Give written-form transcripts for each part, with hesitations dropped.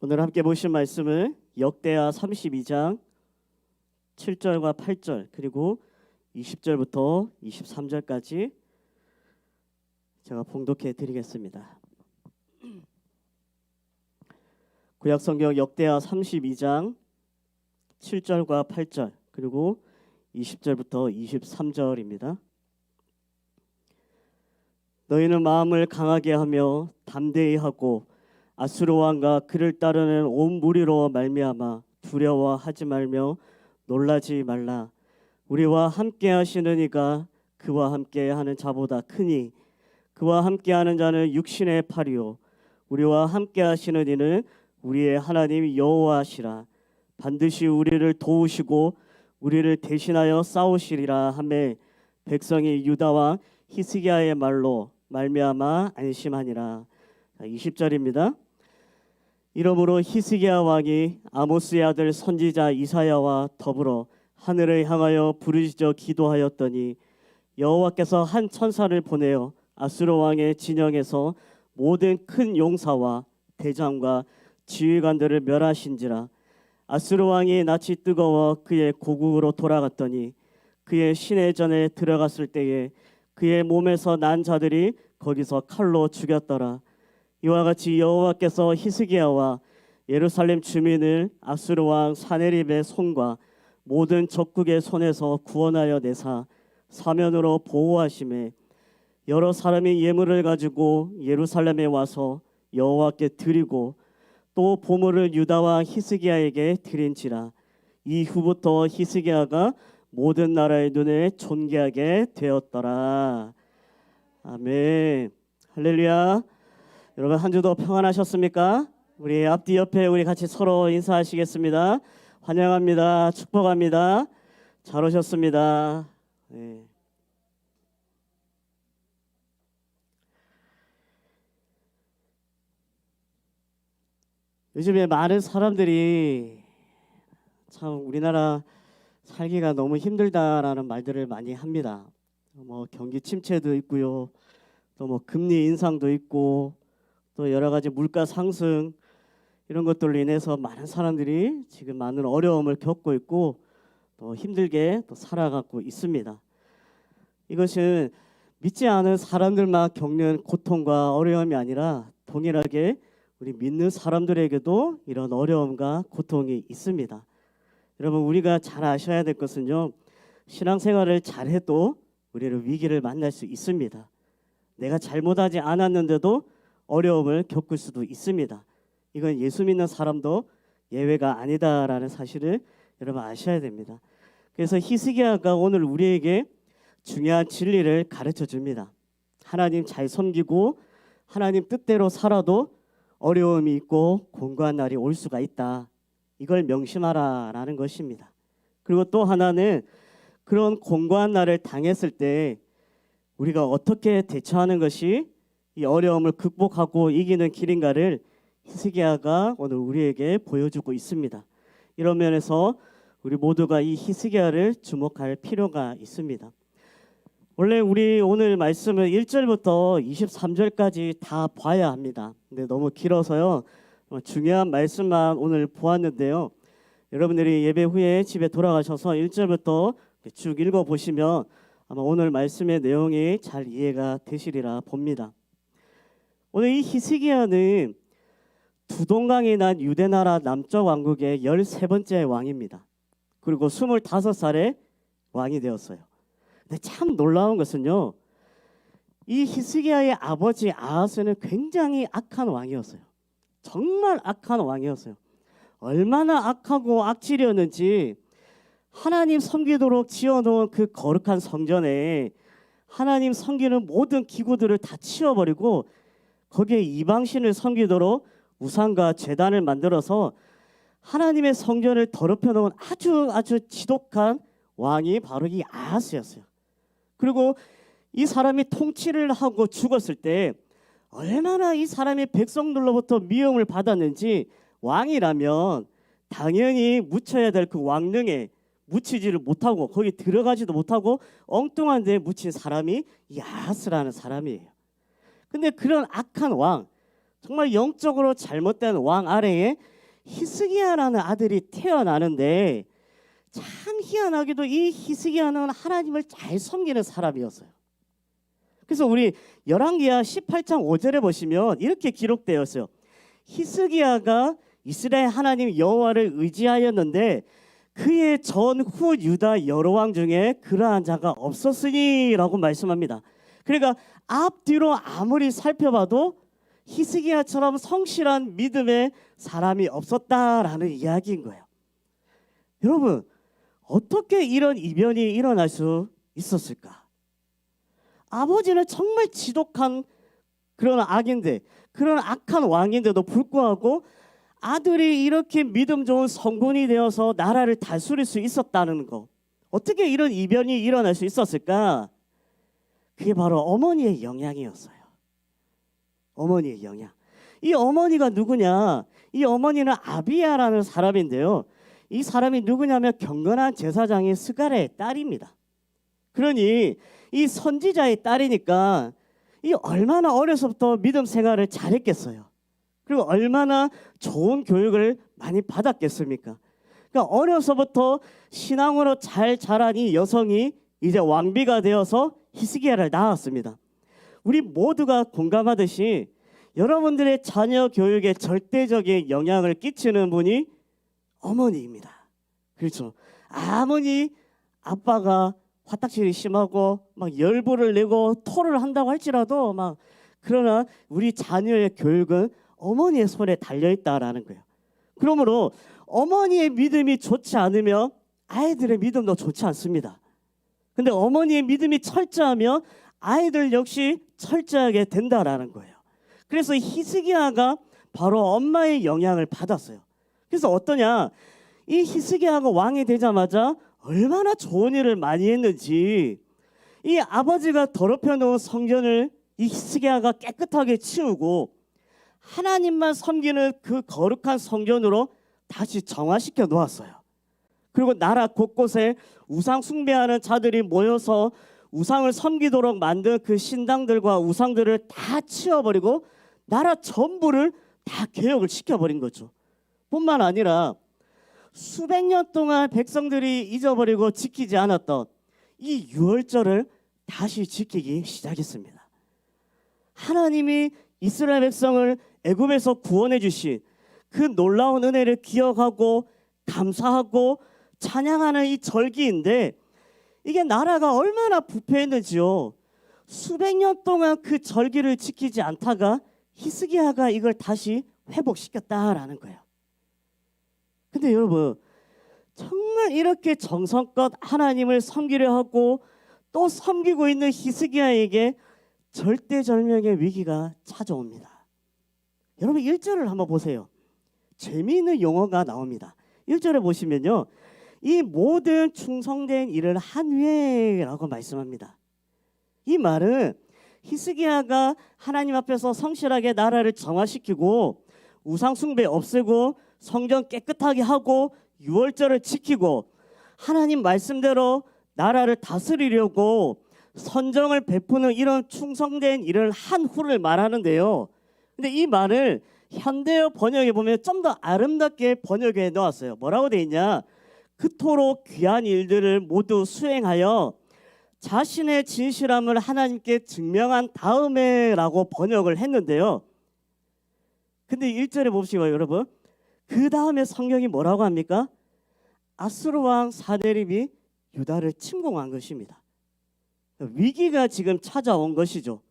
오늘 함께 보실 말씀은 역대하 32장 7절과 8절 그리고 20절부터 23절까지 제가 봉독해 드리겠습니다. 구약성경 역대하 32장 7절과 8절 그리고 20절부터 23절입니다. 너희는 마음을 강하게 하며 담대히 하고 아수르 왕과 그를 따르는 온 무리로 말미암아 두려워하지 말며 놀라지 말라. 우리와 함께 하시는 이가 그와 함께 하는 자보다 크니 그와 함께 하는 자는 육신의 팔이요 우리와 함께 하시는 이는 우리의 하나님 여호와시라. 반드시 우리를 도우시고 우리를 대신하여 싸우시리라 하매 백성이 유다 왕 히스기야의 말로 말미암아 안심하니라. 20절입니다. 이러므로 히스기야 왕이 아모스의 아들 선지자 이사야와 더불어 하늘을 향하여 부르짖어 기도하였더니 여호와께서 한 천사를 보내어 아수르 왕의 진영에서 모든 큰 용사와 대장과 지휘관들을 멸하신지라. 아수르 왕이 낯이 뜨거워 그의 고국으로 돌아갔더니 그의 시내전에 들어갔을 때에 그의 몸에서 난 자들이 거기서 칼로 죽였더라. 이와 같이 여호와께서 히스기야와 예루살렘 주민을 아수르 왕 사네립의 손과 모든 적국의 손에서 구원하여 내사 사면으로 보호하심에 여러 사람이 예물을 가지고 예루살렘에 와서 여호와께 드리고 또 보물을 유다 왕 히스기야에게 드린지라. 이후부터 히스기야가 모든 나라의 눈에 존귀하게 되었더라. 아멘. 할렐루야. 여러분 한 주도 평안하셨습니까? 우리 앞뒤 옆에 우리 같이 서로 인사하시겠습니다. 환영합니다. 축복합니다. 잘 오셨습니다. 네. 요즘에 많은 사람들이 참 우리나라 살기가 너무 힘들다라는 말들을 많이 합니다. 뭐 경기 침체도 있고요. 또 뭐 금리 인상도 있고 또 여러 가지 물가 상승 이런 것들로 인해서 많은 사람들이 지금 많은 어려움을 겪고 있고 또 힘들게 또 살아가고 있습니다. 이것은 믿지 않은 사람들만 겪는 고통과 어려움이 아니라 동일하게 우리 믿는 사람들에게도 이런 어려움과 고통이 있습니다. 여러분 우리가 잘 아셔야 될 것은요. 신앙생활을 잘해도 우리는 위기를 만날 수 있습니다. 내가 잘못하지 않았는데도 어려움을 겪을 수도 있습니다. 이건 예수 믿는 사람도 예외가 아니다라는 사실을 여러분 아셔야 됩니다. 그래서 히스기야가 오늘 우리에게 중요한 진리를 가르쳐 줍니다. 하나님 잘 섬기고 하나님 뜻대로 살아도 어려움이 있고 곤고한 날이 올 수가 있다. 이걸 명심하라라는 것입니다. 그리고 또 하나는 그런 곤고한 날을 당했을 때 우리가 어떻게 대처하는 것이 이 어려움을 극복하고 이기는 길인가를 히스기야가 오늘 우리에게 보여주고 있습니다. 이런 면에서 우리 모두가 이 히스기야를 주목할 필요가 있습니다. 원래 우리 오늘 말씀은 1절부터 23절까지 다 봐야 합니다. 근데 너무 길어서요. 중요한 말씀만 오늘 보았는데요. 여러분들이 예배 후에 집에 돌아가셔서 1절부터 쭉 읽어보시면 아마 오늘 말씀의 내용이 잘 이해가 되시리라 봅니다. 오늘 이 히스기야는 두동강이 난 유대나라 남쪽 왕국의 13번째 왕입니다. 그리고 25살에 왕이 되었어요. 근데 참 놀라운 것은요. 이 히스기야의 아버지 아하스는 굉장히 악한 왕이었어요. 정말 악한 왕이었어요. 얼마나 악하고 악질이었는지 하나님 섬기도록 지어놓은 그 거룩한 성전에 하나님 섬기는 모든 기구들을 다 치워버리고 거기에 이방신을 섬기도록 우상과 제단을 만들어서 하나님의 성전을 더럽혀 놓은 아주 지독한 왕이 바로 이 아하스였어요. 그리고 이 사람이 통치를 하고 죽었을 때 얼마나 이 사람이 백성들로부터 미움을 받았는지 왕이라면 당연히 묻혀야 될 그 왕릉에 묻히지를 못하고 거기 들어가지도 못하고 엉뚱한 데에 묻힌 사람이 이 아하스라는 사람이에요. 근데 그런 악한 왕, 정말 영적으로 잘못된 왕 아래에 히스기야라는 아들이 태어나는데, 참 희한하게도 이 히스기야는 하나님을 잘 섬기는 사람이었어요. 그래서 우리 열왕기하 18장 5절에 보시면 이렇게 기록되어 있어요. 히스기야가 이스라엘 하나님 여호와를 의지하였는데 그의 전후 유다 여러 왕 중에 그러한 자가 없었으니라고 말씀합니다. 그러니까 앞뒤로 아무리 살펴봐도 히스기야처럼 성실한 믿음의 사람이 없었다라는 이야기인 거예요. 여러분, 어떻게 이런 이변이 일어날 수 있었을까? 아버지는 정말 지독한 그런 악인데, 그런 악한 왕인데도 불구하고 아들이 이렇게 믿음 좋은 성군이 되어서 나라를 다스릴 수 있었다는 거, 어떻게 이런 이변이 일어날 수 있었을까? 그게 바로 어머니의 영향이었어요. 어머니의 영향. 이 어머니가 누구냐? 이 어머니는 아비야라는 사람인데요, 이 사람이 누구냐면 경건한 제사장인 스가랴의 딸입니다. 그러니 이 선지자의 딸이니까 이 얼마나 어려서부터 믿음 생활을 잘했겠어요. 그리고 얼마나 좋은 교육을 많이 받았겠습니까? 그러니까 어려서부터 신앙으로 잘 자란 이 여성이 이제 왕비가 되어서 히스기야를 낳았습니다. 우리 모두가 공감하듯이 여러분들의 자녀 교육에 절대적인 영향을 끼치는 분이 어머니입니다. 그렇죠. 아무리 아빠가 화딱지를 심하고 막 열불을 내고 토를 한다고 할지라도 그러나 우리 자녀의 교육은 어머니의 손에 달려 있다라는 거예요. 그러므로 어머니의 믿음이 좋지 않으면 아이들의 믿음도 좋지 않습니다. 근데 어머니의 믿음이 철저하면 아이들 역시 철저하게 된다라는 거예요. 그래서 히스기야가 바로 엄마의 영향을 받았어요. 그래서 어떠냐? 이 히스기야가 왕이 되자마자 얼마나 좋은 일을 많이 했는지, 이 아버지가 더럽혀 놓은 성전을 이 히스기야가 깨끗하게 치우고 하나님만 섬기는 그 거룩한 성전으로 다시 정화시켜 놓았어요. 그리고 나라 곳곳에 우상 숭배하는 자들이 모여서 우상을 섬기도록 만든 그 신당들과 우상들을 다 치워버리고 나라 전부를 다 개혁을 시켜버린 거죠. 뿐만 아니라 수백 년 동안 백성들이 잊어버리고 지키지 않았던 이 유월절을 다시 지키기 시작했습니다. 하나님이 이스라엘 백성을 애굽에서 구원해 주신 그 놀라운 은혜를 기억하고 감사하고 찬양하는 이 절기인데, 이게 나라가 얼마나 부패했는지요. 수백 년 동안 그 절기를 지키지 않다가 히스기야가 이걸 다시 회복시켰다라는 거예요. 근데 여러분, 정말 이렇게 정성껏 하나님을 섬기려 하고 또 섬기고 있는 히스기야에게 절대절명의 위기가 찾아옵니다. 여러분 1절을 한번 보세요. 재미있는 용어가 나옵니다. 1절에 보시면요, 이 모든 충성된 일을 한 후에라고 말씀합니다. 이 말은 히스기야가 하나님 앞에서 성실하게 나라를 정화시키고 우상 숭배 없애고 성전 깨끗하게 하고 유월절을 지키고 하나님 말씀대로 나라를 다스리려고 선정을 베푸는 이런 충성된 일을 한 후를 말하는데요. 근데 이 말을 현대어 번역에 보면 좀 더 아름답게 번역해 놓았어요. 뭐라고 돼 있냐? 그토록 귀한 일들을 모두 수행하여 자신의 진실함을 하나님께 증명한 다음에라고 번역을 했는데요. 근데 1절에 보시고 여러분, 그 다음에 성경이 뭐라고 합니까? 아수르 왕 사데립이 유다를 침공한 것입니다. 위기가 지금 찾아온 것이죠.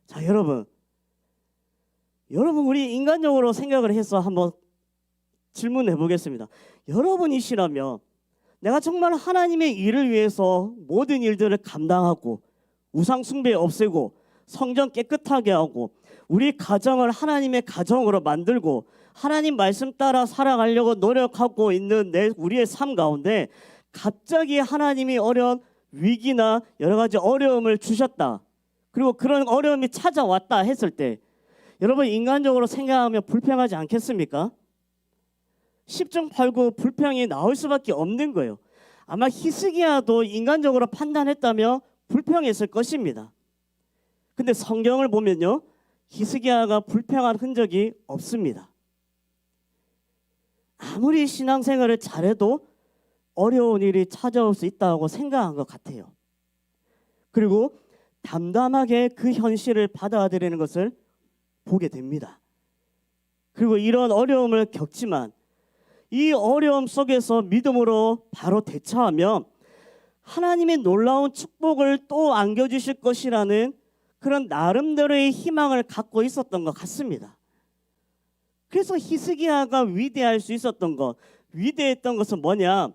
자, 여러분 우리 인간적으로 생각을 해서 한번 질문해 보겠습니다. 여러분이시라면 내가 정말 하나님의 일을 위해서 모든 일들을 감당하고 우상 숭배 없애고 성전 깨끗하게 하고 우리 가정을 하나님의 가정으로 만들고 하나님 말씀 따라 살아가려고 노력하고 있는 우리의 삶 가운데 갑자기 하나님이 어려운 위기나 여러 가지 어려움을 주셨다, 그리고 그런 어려움이 찾아왔다 했을 때 여러분 인간적으로 생각하면 불평하지 않겠습니까? 10중 8구 불평이 나올 수밖에 없는 거예요. 아마 히스기야도 인간적으로 판단했다면 불평했을 것입니다. 근데 성경을 보면요, 히스기야가 불평한 흔적이 없습니다. 아무리 신앙생활을 잘해도 어려운 일이 찾아올 수 있다고 생각한 것 같아요. 그리고 담담하게 그 현실을 받아들이는 것을 보게 됩니다. 그리고 이런 어려움을 겪지만 이 어려움 속에서 믿음으로 바로 대처하며 하나님의 놀라운 축복을 또 안겨주실 것이라는 그런 나름대로의 희망을 갖고 있었던 것 같습니다. 그래서 히스기야가 위대할 수 있었던 것, 위대했던 것은 뭐냐?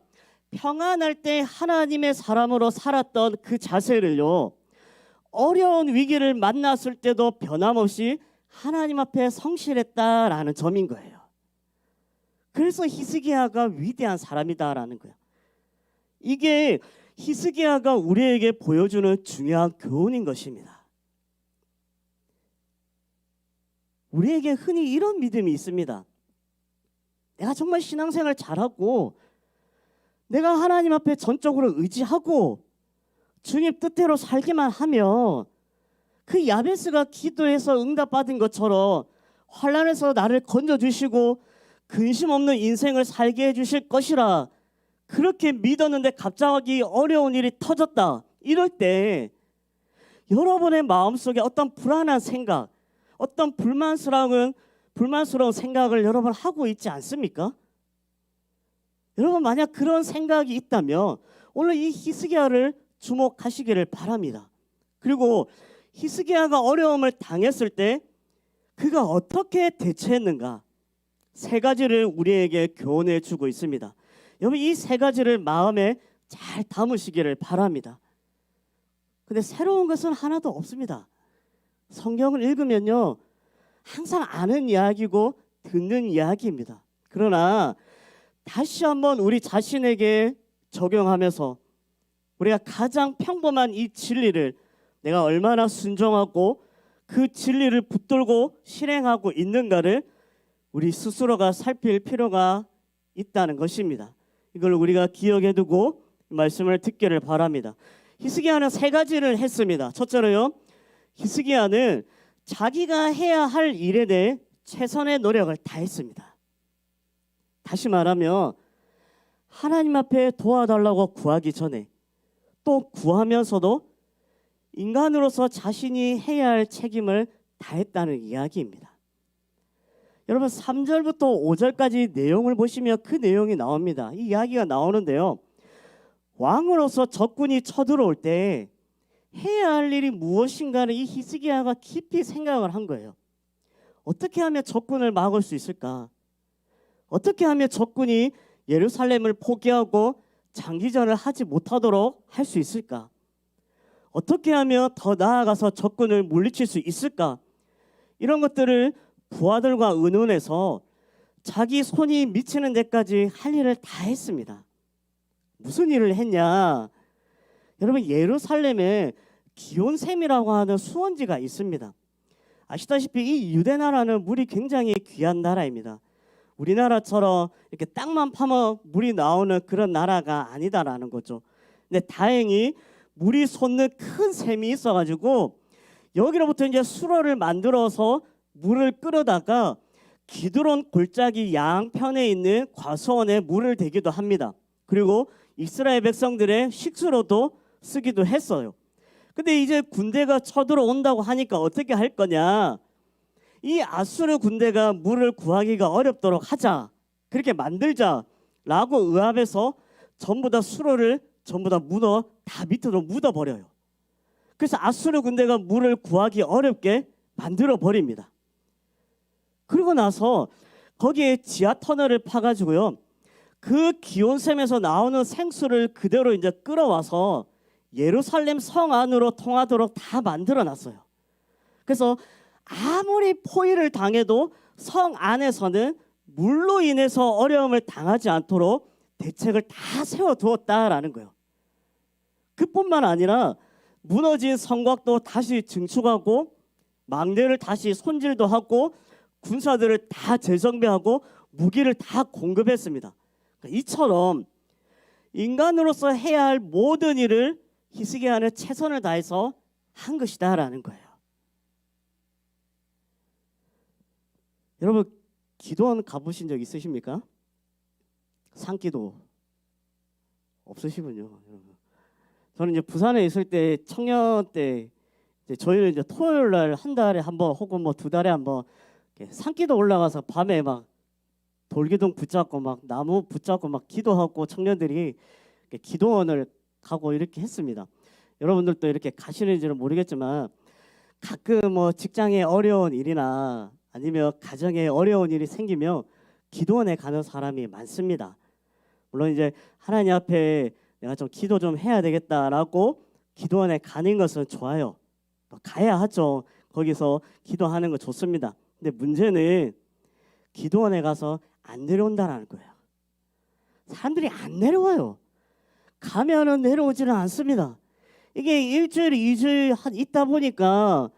평안할 때 하나님의 사람으로 살았던 그 자세를요, 어려운 위기를 만났을 때도 변함없이 하나님 앞에 성실했다라는 점인 거예요. 그래서 히스기야가 위대한 사람이다라는 거예요. 이게 히스기야가 우리에게 보여주는 중요한 교훈인 것입니다. 우리에게 흔히 이런 믿음이 있습니다. 내가 정말 신앙생활 잘하고 내가 하나님 앞에 전적으로 의지하고 주님 뜻대로 살기만 하면 그 야베스가 기도해서 응답받은 것처럼 환난에서 나를 건져주시고 근심 없는 인생을 살게 해주실 것이라 그렇게 믿었는데 갑자기 어려운 일이 터졌다. 이럴 때 여러분의 마음속에 어떤 불안한 생각, 어떤 불만스러운 생각을 여러분 하고 있지 않습니까? 여러분 만약 그런 생각이 있다면 오늘 이 히스기야를 주목하시기를 바랍니다. 그리고 히스기야가 어려움을 당했을 때 그가 어떻게 대처했는가? 세 가지를 우리에게 교훈해 주고 있습니다. 여러분 이 세 가지를 마음에 잘 담으시기를 바랍니다. 근데 새로운 것은 하나도 없습니다. 성경을 읽으면요 항상 아는 이야기고 듣는 이야기입니다. 그러나 다시 한번 우리 자신에게 적용하면서 우리가 가장 평범한 이 진리를 내가 얼마나 순종하고 그 진리를 붙들고 실행하고 있는가를 우리 스스로가 살필 필요가 있다는 것입니다. 이걸 우리가 기억해 두고 말씀을 듣기를 바랍니다. 히스기야는 세 가지를 했습니다. 첫째로요, 히스기야는 자기가 해야 할 일에 대해 최선의 노력을 다했습니다. 다시 말하면 하나님 앞에 도와달라고 구하기 전에 또 구하면서도 인간으로서 자신이 해야 할 책임을 다했다는 이야기입니다. 여러분 3절부터 5절까지 내용을 보시면 그 내용이 나옵니다. 이 이야기가 나오는데요. 왕으로서 적군이 쳐들어올 때 해야 할 일이 무엇인가를 이 히스기야가 깊이 생각을 한 거예요. 어떻게 하면 적군을 막을 수 있을까? 어떻게 하면 적군이 예루살렘을 포기하고 장기전을 하지 못하도록 할 수 있을까? 어떻게 하면 더 나아가서 적군을 물리칠 수 있을까? 이런 것들을 부하들과 의논해서 자기 손이 미치는 데까지 할 일을 다 했습니다. 무슨 일을 했냐? 여러분 예루살렘에 기온샘이라고 하는 수원지가 있습니다. 아시다시피 이 유대 나라는 물이 굉장히 귀한 나라입니다. 우리나라처럼 이렇게 땅만 파면 물이 나오는 그런 나라가 아니다라는 거죠. 근데 다행히 물이 솟는 큰 샘이 있어가지고 여기로부터 이제 수로를 만들어서 물을 끌어다가 기드론 골짜기 양편에 있는 과수원에 물을 대기도 합니다. 그리고 이스라엘 백성들의 식수로도 쓰기도 했어요. 근데 이제 군대가 쳐들어온다고 하니까 어떻게 할 거냐? 이 아수르 군대가 물을 구하기가 어렵도록 하자, 그렇게 만들자라고 의합해서 전부 다 수로를 전부 다 밑으로 묻어버려요. 그래서 아수르 군대가 물을 구하기 어렵게 만들어 버립니다. 그러고 나서 거기에 지하 터널을 파가지고요, 그 기온샘에서 나오는 생수를 그대로 이제 끌어와서 예루살렘 성 안으로 통하도록 다 만들어 놨어요. 그래서 아무리 포위를 당해도 성 안에서는 물로 인해서 어려움을 당하지 않도록 대책을 다 세워두었다라는 거예요. 그뿐만 아니라 무너진 성곽도 다시 증축하고 망대를 다시 손질도 하고 군사들을 다 재정비하고 무기를 다 공급했습니다. 이처럼 인간으로서 해야 할 모든 일을 히스기야는 최선을 다해서 한 것이다라는 거예요. 여러분 기도원 가보신 적 있으십니까? 산기도 없으시군요. 여러분. 저는 이제 부산에 있을 때 청년 때 이제 저희는 이제 토요일 날 한 달에 한 번 혹은 뭐 두 달에 한 번 산기도 올라가서 밤에 막 돌기둥 붙잡고 막 나무 붙잡고 막 기도하고 청년들이 기도원을 가고 이렇게 했습니다. 여러분들도 이렇게 가시는지는 모르겠지만 가끔 뭐 직장에 어려운 일이나 아니면 가정에 어려운 일이 생기면 기도원에 가는 사람이 많습니다. 물론 이제 하나님 앞에 내가 좀 기도 좀 해야 되겠다라고 기도원에 가는 것은 좋아요. 가야 하죠. 거기서 기도하는 거 좋습니다. 근데 문제는 기도원에 가서 안 내려온다는 거예요. 사람들이 안 내려와요. 가면은 내려오지는 않습니다. 이게 일주일, 이주일 있다 보니까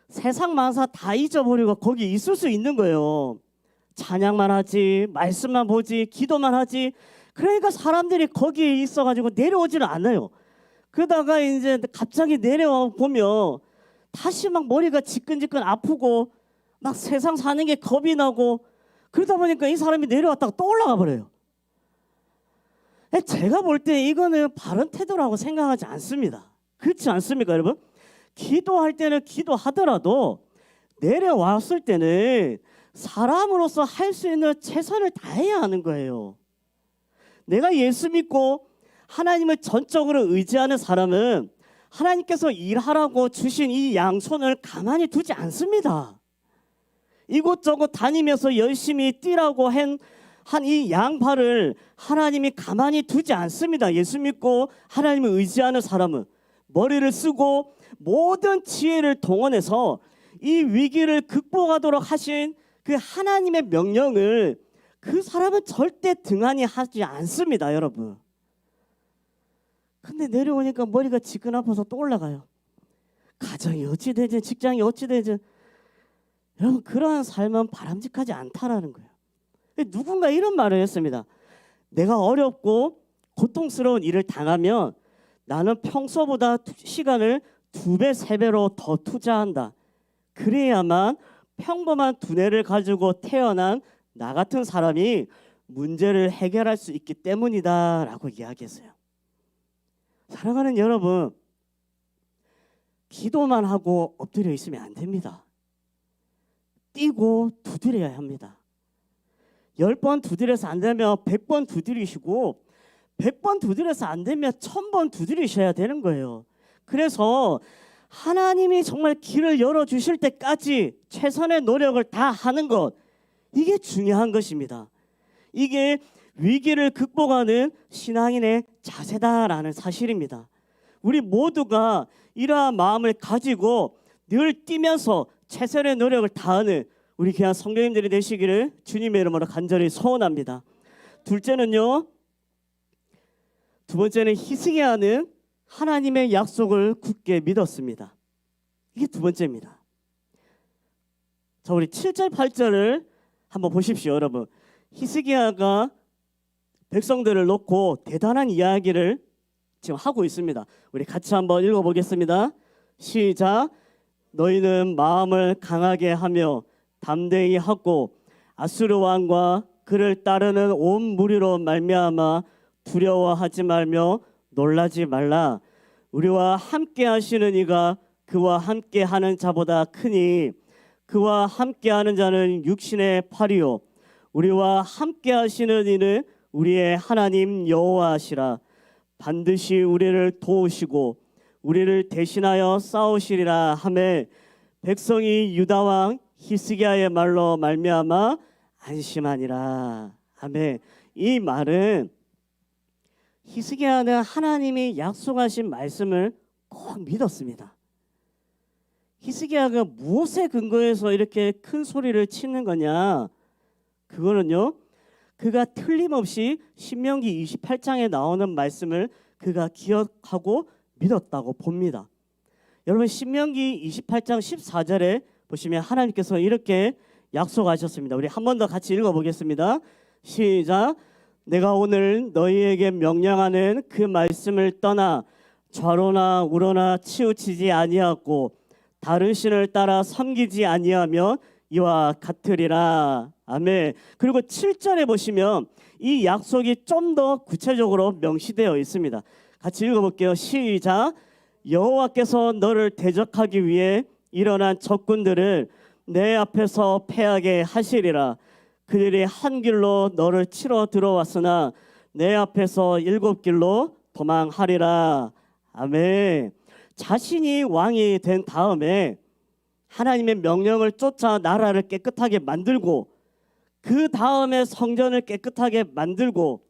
세상 만사 다 잊어버리고 거기 있을 수 있는 거예요. 찬양만 하지, 말씀만 보지, 기도만 하지. 그러니까 사람들이 거기에 있어가지고 내려오지는 않아요. 그러다가 이제 갑자기 내려와 보면 다시 막 머리가 지끈지끈 아프고 막 세상 사는 게 겁이 나고 그러다 보니까 이 사람이 내려왔다가 또 올라가 버려요. 제가 볼 때 이거는 바른 태도라고 생각하지 않습니다. 그렇지 않습니까, 여러분? 기도할 때는 기도하더라도 내려왔을 때는 사람으로서 할 수 있는 최선을 다해야 하는 거예요. 내가 예수 믿고 하나님을 전적으로 의지하는 사람은 하나님께서 일하라고 주신 이 양손을 가만히 두지 않습니다. 이곳저곳 다니면서 열심히 뛰라고 한 이 양팔을 하나님이 가만히 두지 않습니다. 예수 믿고 하나님을 의지하는 사람은 머리를 쓰고 모든 지혜를 동원해서 이 위기를 극복하도록 하신 그 하나님의 명령을 그 사람은 절대 등한히 하지 않습니다, 여러분. 근데 내려오니까 머리가 지끈 아파서 또 올라가요. 가정이 어찌 되든 직장이 어찌 되든 여러분 그러한 삶은 바람직하지 않다라는 거예요. 누군가 이런 말을 했습니다. 내가 어렵고 고통스러운 일을 당하면 나는 평소보다 시간을 2배, 3배로 더 투자한다. 그래야만 평범한 두뇌를 가지고 태어난 나 같은 사람이 문제를 해결할 수 있기 때문이다 라고 이야기했어요. 사랑하는 여러분, 기도만 하고 엎드려 있으면 안 됩니다. 뛰고 두드려야 합니다. 10번 두드려서 안 되면 100번 두드리시고 100번 두드려서 안 되면 1000번 두드리셔야 되는 거예요. 그래서 하나님이 정말 길을 열어주실 때까지 최선의 노력을 다 하는 것, 이게 중요한 것입니다. 이게 위기를 극복하는 신앙인의 자세다라는 사실입니다. 우리 모두가 이러한 마음을 가지고 늘 뛰면서 최선의 노력을 다하는 우리 귀한 성도님들이 되시기를 주님의 이름으로 간절히 소원합니다. 둘째는요, 두 번째는 히스기야는 하나님의 약속을 굳게 믿었습니다. 이게 두 번째입니다. 자, 우리 7절 8절을 한번 보십시오, 여러분. 히스기야가 백성들을 놓고 대단한 이야기를 지금 하고 있습니다. 우리 같이 한번 읽어보겠습니다. 시작. 너희는 마음을 강하게 하며 담대히 하고 아수르 왕과 그를 따르는 온 무리로 말미암아 두려워하지 말며 놀라지 말라. 우리와 함께 하시는 이가 그와 함께 하는 자보다 크니 그와 함께 하는 자는 육신의 팔이요 우리와 함께 하시는 이는 우리의 하나님 여호와시라. 반드시 우리를 도우시고 우리를 대신하여 싸우시리라 하매 백성이 유다 왕 히스기야의 말로 말미암아 안심하니라. 아멘. 이 말은 히스기야는 하나님이 약속하신 말씀을 꼭 믿었습니다. 히스기야가 무엇에 근거해서 이렇게 큰 소리를 치는 거냐? 그거는요, 그가 틀림없이 신명기 28장에 나오는 말씀을 그가 기억하고 믿었다고 봅니다. 여러분 신명기 28장 14절에 보시면 하나님께서 이렇게 약속하셨습니다. 우리 한 번 더 같이 읽어보겠습니다. 시작. 내가 오늘 너희에게 명령하는 그 말씀을 떠나 좌로나 우로나 치우치지 아니하고 다른 신을 따라 섬기지 아니하며 이와 같으리라. 아멘. 그리고 7절에 보시면 이 약속이 좀 더 구체적으로 명시되어 있습니다. 같이 읽어볼게요. 시작. 여호와께서 너를 대적하기 위해 일어난 적군들을 내 앞에서 패하게 하시리라. 그들이 한 길로 너를 치러 들어왔으나 내 앞에서 7길로 도망하리라. 아멘. 자신이 왕이 된 다음에 하나님의 명령을 쫓아 나라를 깨끗하게 만들고 그 다음에 성전을 깨끗하게 만들고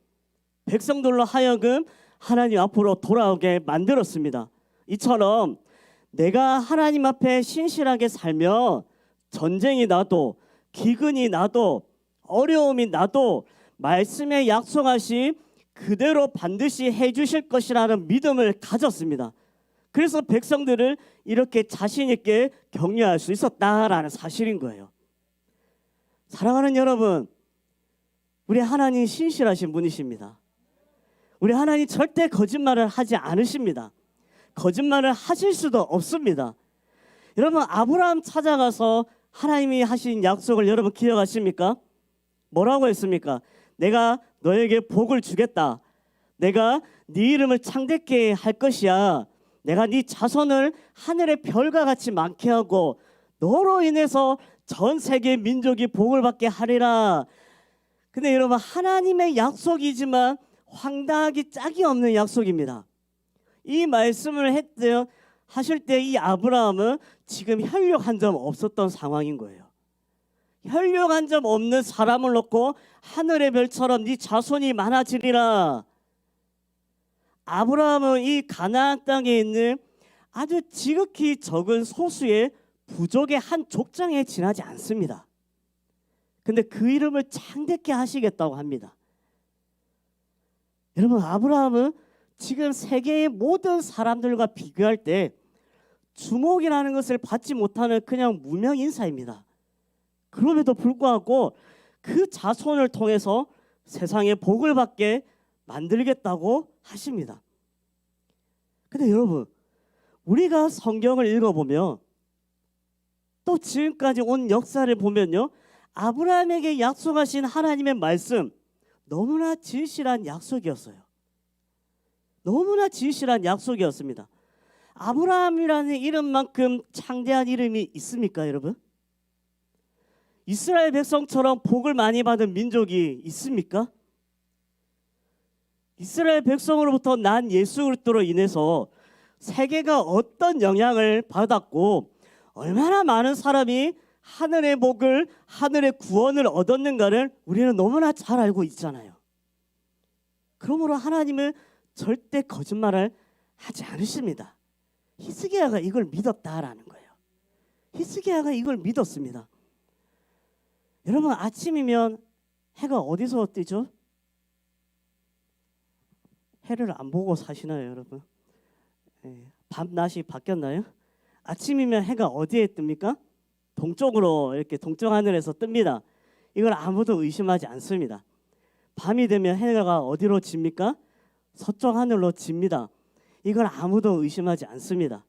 백성들로 하여금 하나님 앞으로 돌아오게 만들었습니다. 이처럼 내가 하나님 앞에 신실하게 살며 전쟁이 나도 기근이 나도 어려움이 나도 말씀에 약속하신 그대로 반드시 해주실 것이라는 믿음을 가졌습니다. 그래서 백성들을 이렇게 자신 있게 격려할 수 있었다라는 사실인 거예요. 사랑하는 여러분, 우리 하나님 신실하신 분이십니다. 우리 하나님 절대 거짓말을 하지 않으십니다. 거짓말을 하실 수도 없습니다. 여러분, 아브라함 찾아가서 하나님이 하신 약속을 여러분 기억하십니까? 뭐라고 했습니까? 내가 너에게 복을 주겠다. 내가 네 이름을 창대케 할 것이야. 내가 네 자손을 하늘의 별과 같이 많게 하고 너로 인해서 전 세계 민족이 복을 받게 하리라. 근데 여러분, 하나님의 약속이지만 황당하기 짝이 없는 약속입니다. 이 말씀을 하실 때 이 아브라함은 지금 혈육 한 점 없었던 상황인 거예요. 혈육 한 점 없는 사람을 놓고 하늘의 별처럼 네 자손이 많아지리라. 아브라함은 이 가나안 땅에 있는 아주 지극히 적은 소수의 부족의 한 족장에 지나지 않습니다. 근데 그 이름을 창대케 하시겠다고 합니다. 여러분, 아브라함은 지금 세계의 모든 사람들과 비교할 때 주목이라는 것을 받지 못하는 그냥 무명 인사입니다. 그럼에도 불구하고 그 자손을 통해서 세상에 복을 받게 만들겠다고 하십니다. 근데 여러분, 우리가 성경을 읽어보면 또 지금까지 온 역사를 보면요, 아브라함에게 약속하신 하나님의 말씀, 너무나 진실한 약속이었어요. 너무나 진실한 약속이었습니다. 아브라함이라는 이름만큼 창대한 이름이 있습니까, 여러분? 이스라엘 백성처럼 복을 많이 받은 민족이 있습니까? 이스라엘 백성으로부터 난 예수 그리스도로 인해서 세계가 어떤 영향을 받았고 얼마나 많은 사람이 하늘의 복을, 하늘의 구원을 얻었는가를 우리는 너무나 잘 알고 있잖아요. 그러므로 하나님은 절대 거짓말을 하지 않으십니다. 히스기야가 이걸 믿었다라는 거예요. 히스기야가 이걸 믿었습니다. 여러분, 아침이면 해가 어디서 뜨죠? 해를 안 보고 사시나요, 여러분? 밤낮이 바뀌었나요? 아침이면 해가 어디에 뜹니까? 동쪽으로, 이렇게 동쪽 하늘에서 뜹니다. 이걸 아무도 의심하지 않습니다. 밤이 되면 해가 어디로 집니까? 서쪽 하늘로 집니다. 이걸 아무도 의심하지 않습니다.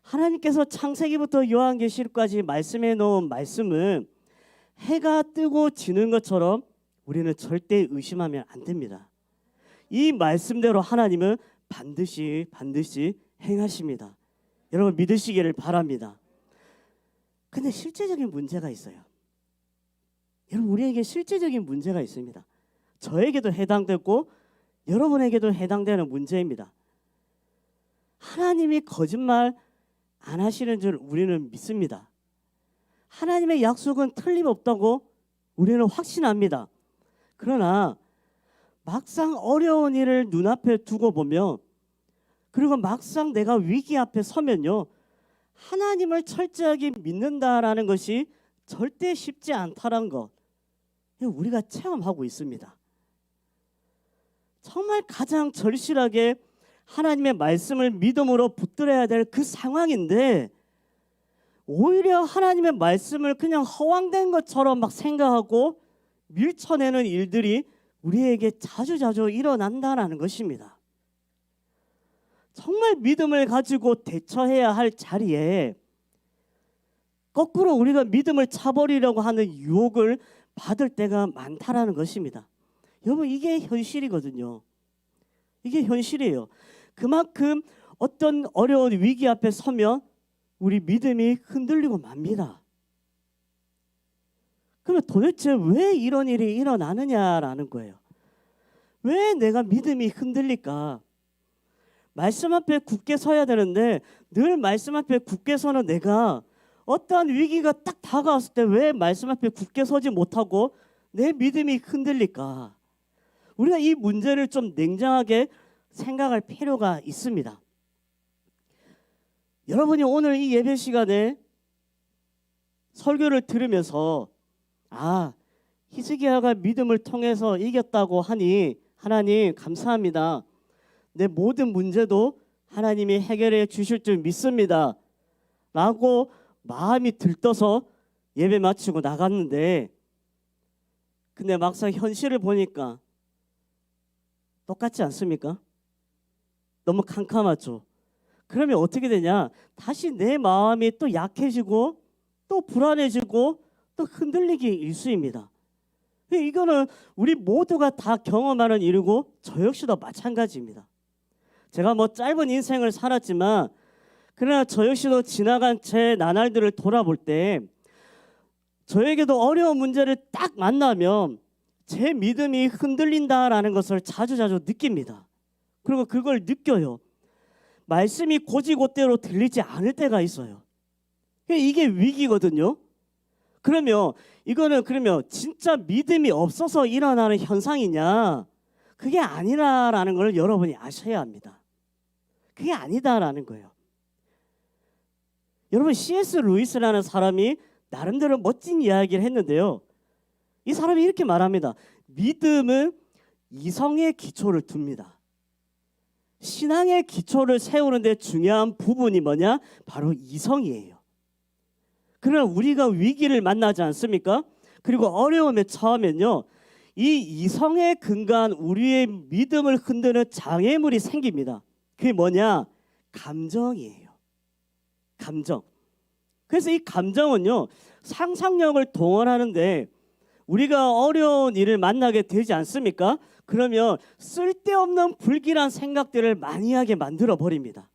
하나님께서 창세기부터 요한계시록까지 말씀해 놓은 말씀은 해가 뜨고 지는 것처럼 우리는 절대 의심하면 안 됩니다. 이 말씀대로 하나님은 반드시 행하십니다. 여러분, 믿으시기를 바랍니다. 근데 실제적인 문제가 있어요. 여러분, 우리에게 실제적인 문제가 있습니다. 저에게도 해당되고 여러분에게도 해당되는 문제입니다. 하나님이 거짓말 안 하시는 줄 우리는 믿습니다. 하나님의 약속은 틀림없다고 우리는 확신합니다. 그러나 막상 어려운 일을 눈앞에 두고 보면, 그리고 막상 내가 위기 앞에 서면요, 하나님을 철저하게 믿는다라는 것이 절대 쉽지 않다는 것, 우리가 체험하고 있습니다. 정말 가장 절실하게 하나님의 말씀을 믿음으로 붙들어야 될 그 상황인데, 오히려 하나님의 말씀을 그냥 허황된 것처럼 막 생각하고 밀쳐내는 일들이 우리에게 자주자주 일어난다는 것입니다. 정말 믿음을 가지고 대처해야 할 자리에 거꾸로 우리가 믿음을 차버리려고 하는 유혹을 받을 때가 많다라는 것입니다. 여러분, 이게 현실이거든요. 이게 현실이에요. 그만큼 어떤 어려운 위기 앞에 서면 우리 믿음이 흔들리고 맙니다. 그러면 도대체 왜 이런 일이 일어나느냐라는 거예요. 왜 내가 믿음이 흔들릴까? 말씀 앞에 굳게 서야 되는데 늘 말씀 앞에 굳게 서는 내가 어떠한 위기가 딱 다가왔을 때 왜 말씀 앞에 굳게 서지 못하고 내 믿음이 흔들릴까? 우리가 이 문제를 좀 냉정하게 생각할 필요가 있습니다. 여러분이 오늘 이 예배 시간에 설교를 들으면서 히스기야가 믿음을 통해서 이겼다고 하니 하나님 감사합니다. 내 모든 문제도 하나님이 해결해 주실 줄 믿습니다. 라고 마음이 들떠서 예배 마치고 나갔는데, 근데 막상 현실을 보니까 똑같지 않습니까? 너무 캄캄하죠. 그러면 어떻게 되냐? 다시 내 마음이 또 약해지고 또 불안해지고 또 흔들리기 일쑤입니다. 이거는 우리 모두가 다 경험하는 일이고 저 역시도 마찬가지입니다. 제가 짧은 인생을 살았지만 그러나 저 역시도 지나간 제 나날들을 돌아볼 때 저에게도 어려운 문제를 딱 만나면 제 믿음이 흔들린다라는 것을 자주자주 느낍니다. 그리고 그걸 느껴요. 말씀이 곧이곧대로 들리지 않을 때가 있어요. 이게 위기거든요. 그러면 진짜 믿음이 없어서 일어나는 현상이냐? 그게 아니라라는 걸 여러분이 아셔야 합니다. 그게 아니다라는 거예요. 여러분, C.S. 루이스라는 사람이 나름대로 멋진 이야기를 했는데요. 이 사람이 이렇게 말합니다. 믿음은 이성의 기초를 둡니다. 신앙의 기초를 세우는데 중요한 부분이 뭐냐? 바로 이성이에요. 그러나 우리가 위기를 만나지 않습니까? 그리고 어려움에 처하면요, 이 이성에 근거한 우리의 믿음을 흔드는 장애물이 생깁니다. 그게 뭐냐? 감정이에요. 감정. 그래서 이 감정은요, 상상력을 동원하는데 우리가 어려운 일을 만나게 되지 않습니까? 그러면 쓸데없는 불길한 생각들을 많이 하게 만들어 버립니다.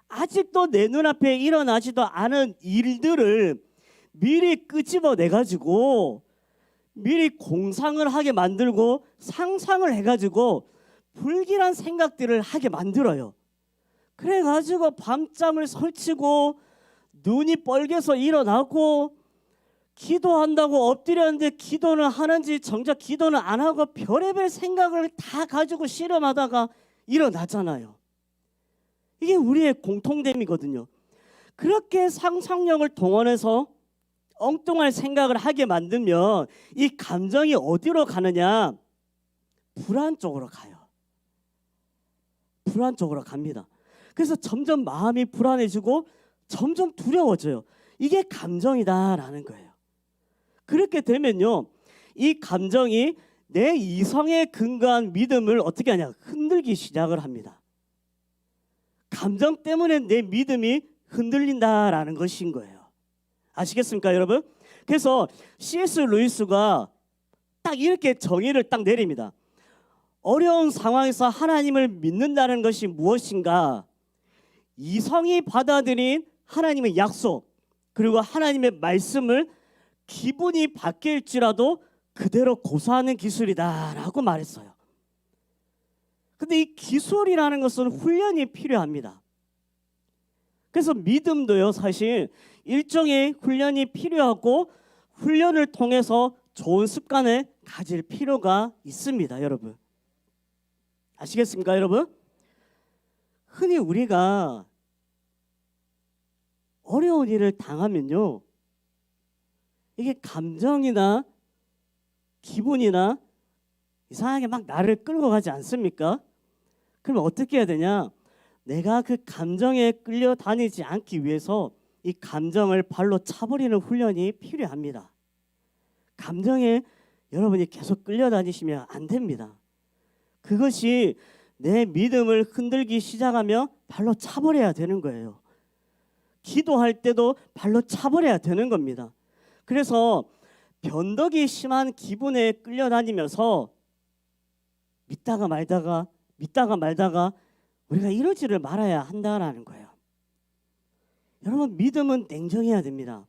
아직도 내 눈앞에 일어나지도 않은 일들을 미리 끄집어내 가지고 미리 공상을 하게 만들고 상상을 해가지고 불길한 생각들을 하게 만들어요. 그래가지고 밤잠을 설치고 눈이 뻘개서 일어나고 기도한다고 엎드렸는데 기도는 하는지 정작 기도는 안 하고 별의별 생각을 다 가지고 씨름하다가 일어나잖아요. 이게 우리의 공통됨이거든요. 그렇게 상상력을 동원해서 엉뚱한 생각을 하게 만들면 이 감정이 어디로 가느냐? 불안 쪽으로 가요. 불안 쪽으로 갑니다. 그래서 점점 마음이 불안해지고 점점 두려워져요. 이게 감정이다라는 거예요. 그렇게 되면요, 이 감정이 내 이성에 근거한 믿음을 어떻게 하냐? 흔들기 시작을 합니다. 감정 때문에 내 믿음이 흔들린다라는 것인 거예요. 아시겠습니까, 여러분? 그래서 C.S. 루이스가 딱 이렇게 정의를 딱 내립니다. 어려운 상황에서 하나님을 믿는다는 것이 무엇인가? 이성이 받아들인 하나님의 약속, 그리고 하나님의 말씀을 기분이 바뀔지라도 그대로 고수하는 기술이다라고 말했어요. 근데 이 기술이라는 것은 훈련이 필요합니다. 그래서 믿음도요, 사실 일종의 훈련이 필요하고 훈련을 통해서 좋은 습관을 가질 필요가 있습니다, 여러분. 아시겠습니까, 여러분? 흔히 우리가 어려운 일을 당하면요, 이게 감정이나 기분이나 이상하게 막 나를 끌고 가지 않습니까? 그러면 어떻게 해야 되냐? 내가 그 감정에 끌려다니지 않기 위해서 이 감정을 발로 차버리는 훈련이 필요합니다. 감정에 여러분이 계속 끌려다니시면 안 됩니다. 그것이 내 믿음을 흔들기 시작하며 발로 차버려야 되는 거예요. 기도할 때도 발로 차버려야 되는 겁니다. 그래서 변덕이 심한 기분에 끌려다니면서 믿다가 말다가 우리가 이러지를 말아야 한다라는 거예요. 여러분, 믿음은 냉정해야 됩니다.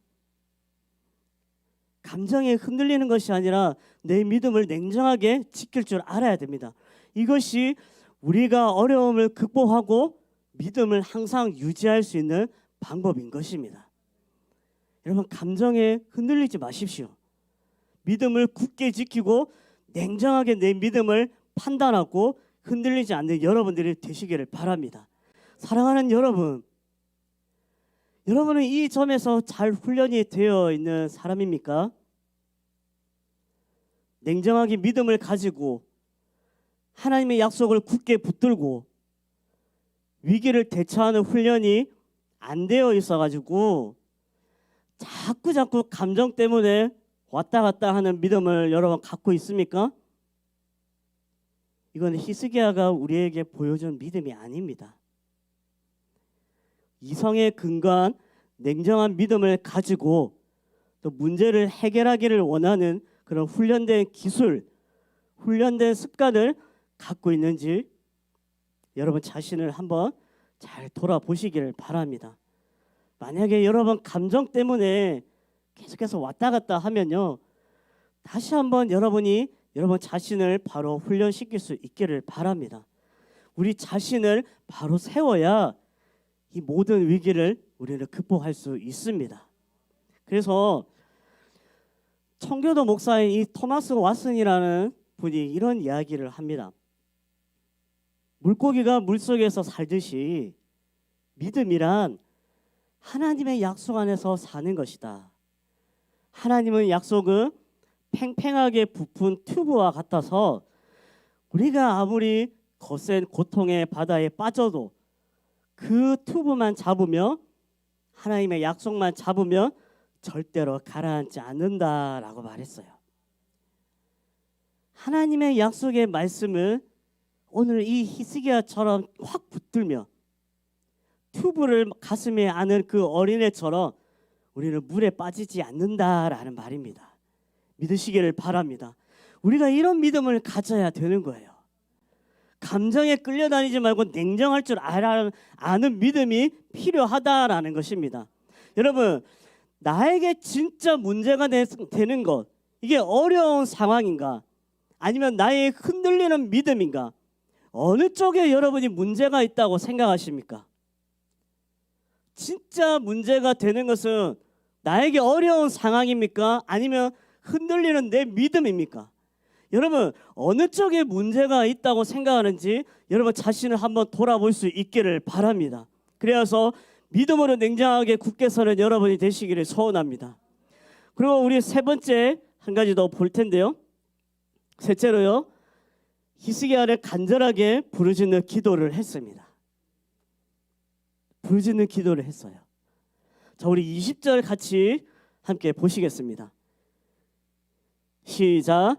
감정에 흔들리는 것이 아니라 내 믿음을 냉정하게 지킬 줄 알아야 됩니다. 이것이 우리가 어려움을 극복하고 믿음을 항상 유지할 수 있는 방법인 것입니다. 여러분, 감정에 흔들리지 마십시오. 믿음을 굳게 지키고 냉정하게 내 믿음을 판단하고 흔들리지 않는 여러분들이 되시기를 바랍니다. 사랑하는 여러분, 여러분은 이 점에서 잘 훈련이 되어 있는 사람입니까? 냉정하게 믿음을 가지고 하나님의 약속을 굳게 붙들고 위기를 대처하는 훈련이 안 되어 있어가지고 자꾸 감정 때문에 왔다 갔다 하는 믿음을 여러분 갖고 있습니까? 이건 히스기야가 우리에게 보여준 믿음이 아닙니다. 이성에 근거한 냉정한 믿음을 가지고 또 문제를 해결하기를 원하는 그런 훈련된 기술, 훈련된 습관을 갖고 있는지 여러분 자신을 한번 잘 돌아보시기를 바랍니다. 만약에 여러분 감정 때문에 계속해서 왔다 갔다 하면요, 다시 한번 여러분 자신을 바로 훈련시킬 수 있기를 바랍니다. 우리 자신을 바로 세워야 이 모든 위기를 우리는 극복할 수 있습니다. 그래서 청교도 목사인 이 토마스 왓슨이라는 분이 이런 이야기를 합니다. 물고기가 물속에서 살듯이 믿음이란 하나님의 약속 안에서 사는 것이다. 하나님의 약속은 팽팽하게 부푼 튜브와 같아서 우리가 아무리 거센 고통의 바다에 빠져도 그 튜브만 잡으면, 하나님의 약속만 잡으면 절대로 가라앉지 않는다라고 말했어요. 하나님의 약속의 말씀을 오늘 이 히스기야처럼 확 붙들며 튜브를 가슴에 안은 그 어린애처럼 우리는 물에 빠지지 않는다라는 말입니다. 믿으시기를 바랍니다. 우리가 이런 믿음을 가져야 되는 거예요. 감정에 끌려다니지 말고 냉정할 줄 아는 믿음이 필요하다라는 것입니다. 여러분, 나에게 진짜 문제가 되는 것, 이게 어려운 상황인가? 아니면 나의 흔들리는 믿음인가? 어느 쪽에 여러분이 문제가 있다고 생각하십니까? 진짜 문제가 되는 것은 나에게 어려운 상황입니까? 아니면 흔들리는 내 믿음입니까? 여러분, 어느 쪽에 문제가 있다고 생각하는지 여러분 자신을 한번 돌아볼 수 있기를 바랍니다. 그래서 믿음으로 냉정하게 굳게 서는 여러분이 되시기를 소원합니다. 그리고 우리 세 번째 한 가지 더 볼 텐데요. 셋째로요, 히스기야를 간절하게 부르짖는 기도를 했습니다. 부르짖는 기도를 했어요. 자, 우리 20절 같이 함께 보시겠습니다. 시작.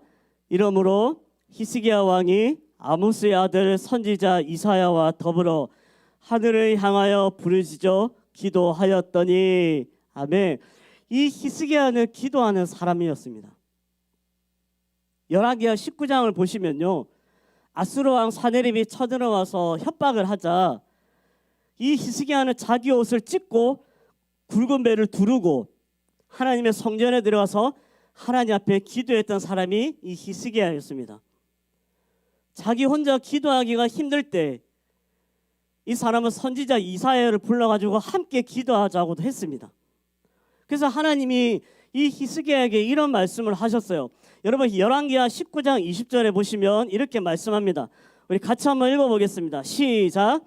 이러므로 히스기야 왕이 아모스의 아들 선지자 이사야와 더불어 하늘을 향하여 부르짖어 기도하였더니, 아멘. 이 히스기야는 기도하는 사람이었습니다. 열왕기하 19장을 보시면요, 아수르 왕 사네립이 쳐들어와서 협박을 하자 이 히스기야는 자기 옷을 찢고 굵은 배를 두르고 하나님의 성전에 들어가서 하나님 앞에 기도했던 사람이 이 히스기야였습니다. 자기 혼자 기도하기가 힘들 때 이 사람은 선지자 이사야를 불러가지고 함께 기도하자고도 했습니다. 그래서 하나님이 이 히스기야에게 이런 말씀을 하셨어요. 여러분, 열왕기하 19장 20절에 보시면 이렇게 말씀합니다. 우리 같이 한번 읽어보겠습니다. 시작.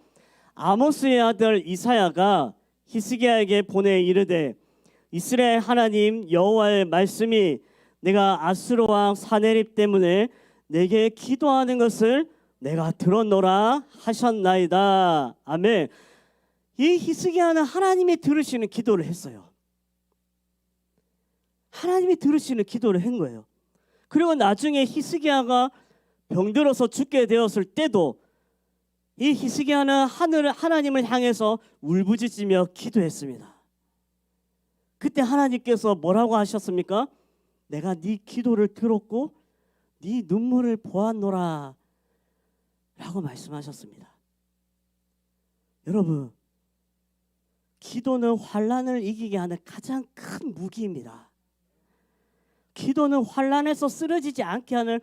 아모스의 아들 이사야가 히스기야에게 보내 이르되, 이스라엘 하나님 여호와의 말씀이 내가 아수르 왕 사네립 때문에 내게 기도하는 것을 내가 들었노라 하셨나이다. 아멘. 이 히스기야는 하나님이 들으시는 기도를 했어요. 하나님이 들으시는 기도를 한 거예요. 그리고 나중에 히스기야가 병들어서 죽게 되었을 때도 이 히스기야는 하나님을 향해서 울부짖으며 기도했습니다. 그때 하나님께서 뭐라고 하셨습니까? 내가 네 기도를 들었고 네 눈물을 보았노라 라고 말씀하셨습니다. 여러분, 기도는 환난을 이기게 하는 가장 큰 무기입니다. 기도는 환난에서 쓰러지지 않게 하는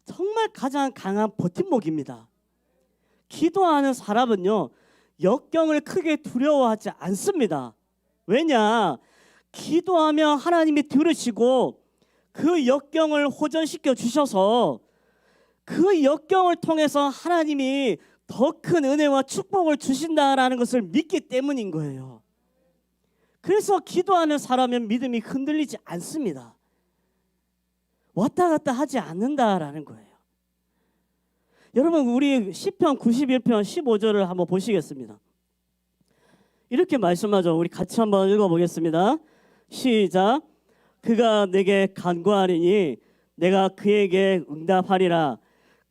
정말 가장 강한 버팀목입니다. 기도하는 사람은요, 역경을 크게 두려워하지 않습니다. 왜냐? 기도하면 하나님이 들으시고 그 역경을 호전시켜 주셔서 그 역경을 통해서 하나님이 더 큰 은혜와 축복을 주신다라는 것을 믿기 때문인 거예요. 그래서 기도하는 사람은 믿음이 흔들리지 않습니다. 왔다 갔다 하지 않는다라는 거예요. 여러분, 우리 시편 91편 15절을 한번 보시겠습니다. 이렇게 말씀하죠. 우리 같이 한번 읽어보겠습니다. 시작. 그가 내게 간구하리니 내가 그에게 응답하리라.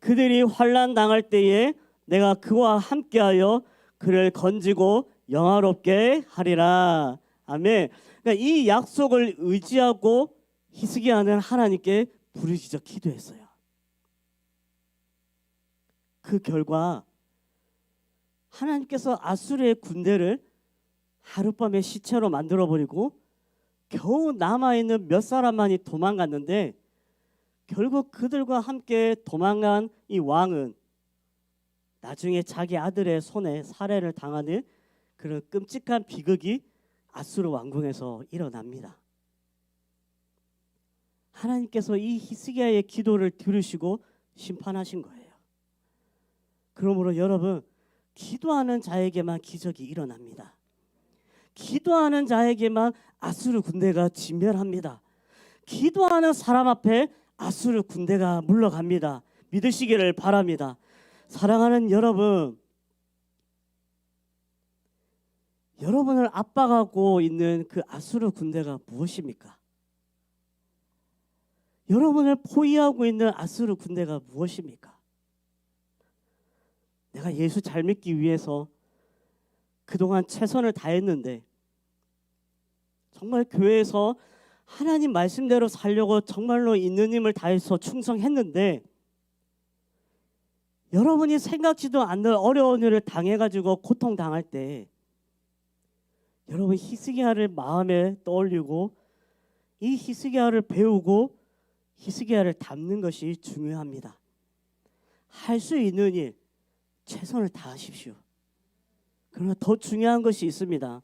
그들이 환난 당할 때에 내가 그와 함께하여 그를 건지고 영화롭게 하리라. 아멘. 그러니까 이 약속을 의지하고 히스기야는 하나님께 부르짖어 기도했어요. 그 결과 하나님께서 아수르의 군대를 하룻밤에 시체로 만들어버리고 겨우 남아있는 몇 사람만이 도망갔는데, 결국 그들과 함께 도망간 이 왕은 나중에 자기 아들의 손에 살해를 당하는 그런 끔찍한 비극이 아수르 왕궁에서 일어납니다. 하나님께서 이 히스기야의 기도를 들으시고 심판하신 거예요. 그러므로 여러분, 기도하는 자에게만 기적이 일어납니다. 기도하는 자에게만 아수르 군대가 진멸합니다. 기도하는 사람 앞에 아수르 군대가 물러갑니다. 믿으시기를 바랍니다. 사랑하는 여러분, 여러분을 압박하고 있는 그 아수르 군대가 무엇입니까? 여러분을 포위하고 있는 아수르 군대가 무엇입니까? 내가 예수 잘 믿기 위해서 그동안 최선을 다했는데, 정말 교회에서 하나님 말씀대로 살려고 정말로 있는 힘을 다해서 충성했는데, 여러분이 생각지도 않는 어려운 일을 당해가지고 고통당할 때 여러분 히스기야를 마음에 떠올리고 이 히스기야를 배우고 히스기야를 닮는 것이 중요합니다. 할 수 있는 일 최선을 다하십시오. 그러나 더 중요한 것이 있습니다.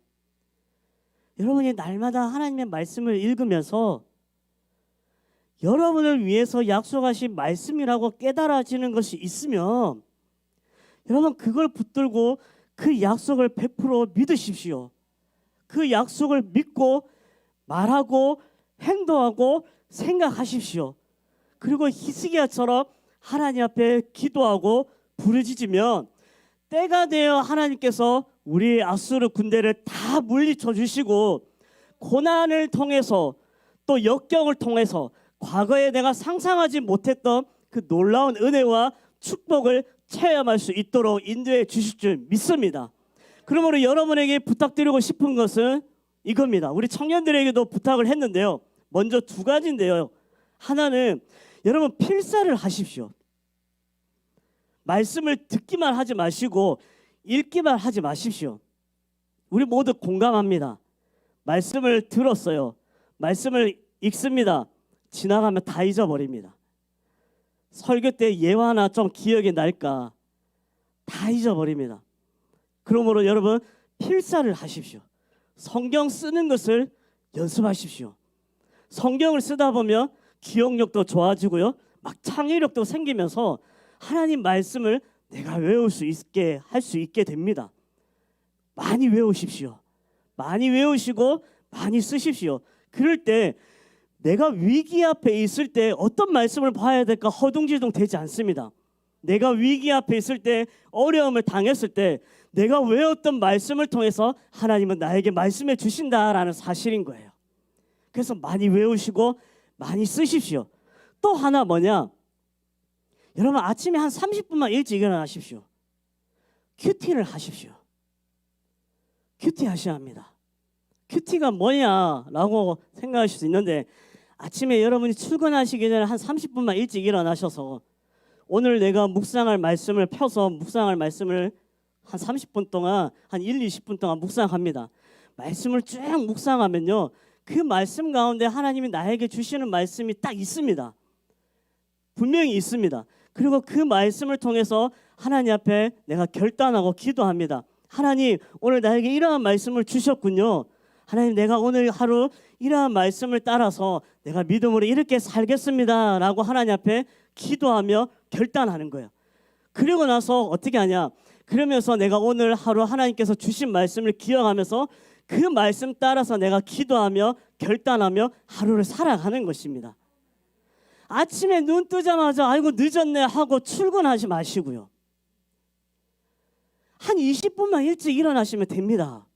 여러분이 날마다 하나님의 말씀을 읽으면서 여러분을 위해서 약속하신 말씀이라고 깨달아지는 것이 있으면 여러분 그걸 붙들고 그 약속을 100% 믿으십시오. 그 약속을 믿고 말하고 행동하고 생각하십시오. 그리고 히스기야처럼 하나님 앞에 기도하고 부르짖으면 때가 되어 하나님께서 우리 아수르 군대를 다 물리쳐 주시고 고난을 통해서 또 역경을 통해서 과거에 내가 상상하지 못했던 그 놀라운 은혜와 축복을 체험할 수 있도록 인도해 주실 줄 믿습니다. 그러므로 여러분에게 부탁드리고 싶은 것은 이겁니다. 우리 청년들에게도 부탁을 했는데요. 먼저 두 가지인데요. 하나는 여러분 필사를 하십시오. 말씀을 듣기만 하지 마시고 읽기만 하지 마십시오. 우리 모두 공감합니다. 말씀을 들었어요. 말씀을 읽습니다. 지나가면 다 잊어버립니다. 설교 때 예화 하나 좀 기억이 날까? 다 잊어버립니다. 그러므로 여러분 필사를 하십시오. 성경 쓰는 것을 연습하십시오. 성경을 쓰다 보면 기억력도 좋아지고요. 막 창의력도 생기면서 하나님 말씀을 내가 외울 수 있게 할 수 있게 됩니다. 많이 외우십시오. 많이 외우시고 많이 쓰십시오. 그럴 때 내가 위기 앞에 있을 때 어떤 말씀을 봐야 될까 허둥지둥 되지 않습니다. 내가 위기 앞에 있을 때 어려움을 당했을 때 내가 외웠던 말씀을 통해서 하나님은 나에게 말씀해 주신다라는 사실인 거예요. 그래서 많이 외우시고 많이 쓰십시오. 또 하나 뭐냐? 여러분 아침에 한 30분만 일찍 일어나십시오. 큐티를 하십시오. 큐티 하셔야 합니다. 큐티가 뭐냐라고 생각하실 수 있는데, 아침에 여러분이 출근하시기 전에 한 30분만 일찍 일어나셔서 오늘 내가 묵상할 말씀을 펴서 묵상할 말씀을 한 30분 동안, 한 1, 20분 동안 묵상합니다. 말씀을 쭉 묵상하면요, 그 말씀 가운데 하나님이 나에게 주시는 말씀이 딱 있습니다. 분명히 있습니다. 그리고 그 말씀을 통해서 하나님 앞에 내가 결단하고 기도합니다. 하나님, 오늘 나에게 이러한 말씀을 주셨군요. 하나님, 내가 오늘 하루 이러한 말씀을 따라서 내가 믿음으로 이렇게 살겠습니다 라고 하나님 앞에 기도하며 결단하는 거예요. 그리고 나서 어떻게 하냐, 그러면서 내가 오늘 하루 하나님께서 주신 말씀을 기억하면서 그 말씀 따라서 내가 기도하며 결단하며 하루를 살아가는 것입니다. 아침에 눈 뜨자마자 아이고 늦었네 하고 출근하지 마시고요, 한 20분만 일찍 일어나시면 됩니다.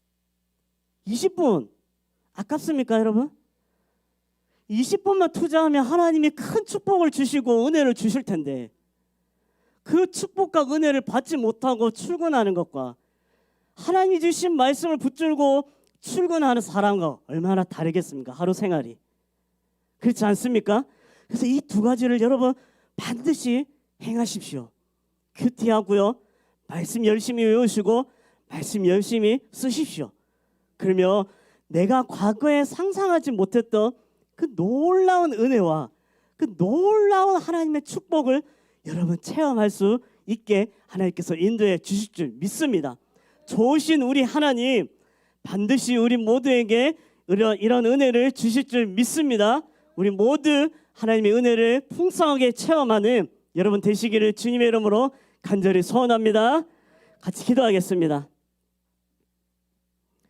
20분 아깝습니까 여러분? 20분만 투자하면 하나님이 큰 축복을 주시고 은혜를 주실 텐데, 그 축복과 은혜를 받지 못하고 출근하는 것과 하나님이 주신 말씀을 붙들고 출근하는 사람과 얼마나 다르겠습니까? 하루 생활이. 그렇지 않습니까? 그래서 이 두 가지를 여러분 반드시 행하십시오. 큐티하고요, 말씀 열심히 외우시고 말씀 열심히 쓰십시오. 그러면 내가 과거에 상상하지 못했던 그 놀라운 은혜와 그 놀라운 하나님의 축복을 여러분 체험할 수 있게 하나님께서 인도해 주실 줄 믿습니다. 좋으신 우리 하나님 반드시 우리 모두에게 이런 은혜를 주실 줄 믿습니다. 우리 모두 하나님의 은혜를 풍성하게 체험하는 여러분 되시기를 주님의 이름으로 간절히 소원합니다. 같이 기도하겠습니다.